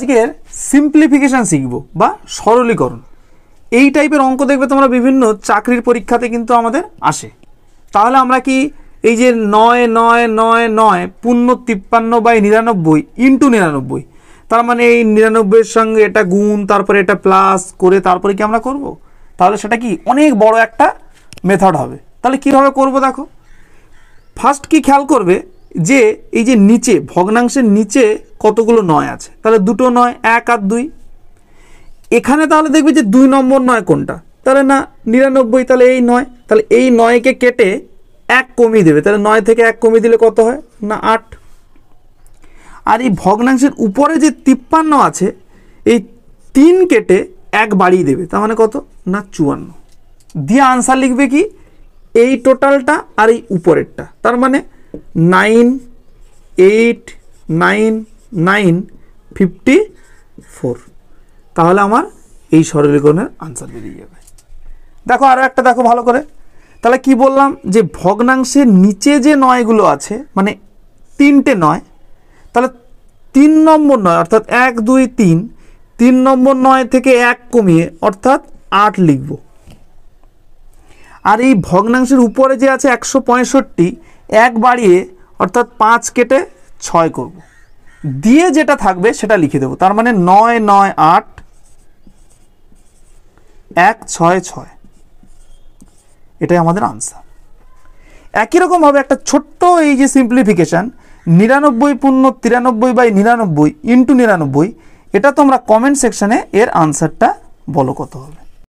আজকের সিম্পলিফিকেশন শিখব বা সরলীকরণ। এই টাইপের অঙ্ক দেখবে তোমরা বিভিন্ন চাকরির পরীক্ষাতে কিন্তু আমাদের আসে। তাহলে আমরা কি এই যে 9 9 9 9 পূর্ণ 53/99 ইন্টু 99, তার মানে এই 99-এর সঙ্গে এটা গুণ, তারপরে এটা প্লাস করে তারপরে কি আমরা করব? তাহলে সেটা কি অনেক বড় একটা মেথড হবে। তাহলে কিভাবে করব দেখো। ফার্স্ট কি খেয়াল করবে যে এই যে নিচে ভগ্নাংশের নিচে কতগুলো 9 আছে, তাহলে দুটো 9, 1 আর 2। এখানে তাহলে দেখবে যে 2 নম্বর 9 কোনটা, তাহলে না 99, তাহলে এই 9, তাহলে এই 9কে কেটে 1 কমিয়ে দেবে, তাহলে 9 থেকে 1 কমিয়ে দিলে কত হয় না 8। আর এই ভগ্নাংশের উপরে যে 53 আছে এই 3 কেটে 1 বাড়িয়ে দেবে, তার মানে কত না 54। দিয়ে আনসার লিখবে কি এই টোটালটা আর এই উপরেরটা, তার মানে 9 8 9 9 54। তাহলে আমার এই সরলীকরণের আনসার বেরিয়ে যাবে। দেখো আরও একটা দেখো ভালো করে। তাহলে কি বললাম যে ভগ্নাংশের নিচে যে 9গুলো আছে মানে 3টে 9, তাহলে 3 নম্বর 9 অর্থাৎ 1 2 3, 3 নম্বর 9 থেকে 1 কমিয়ে অর্থাৎ 8 লিখব। আর এই ভগ্নাংশের উপরে যে আছে 165, 1 বাড়িয়ে অর্থাৎ 5 কেটে 6 করব, দিয়ে যেটা থাকবে সেটা লিখে দেবো। তার মানে 9 9 8 1 6 6, এটাই আমাদের আনসার। একই রকমভাবে একটা ছোট্ট এই যে সিম্পলিফিকেশান 99 পূর্ণ 93/99 ইন্টু 99, এটা তোমরা কমেন্ট সেকশানে এর আনসারটা বলো কত হবে।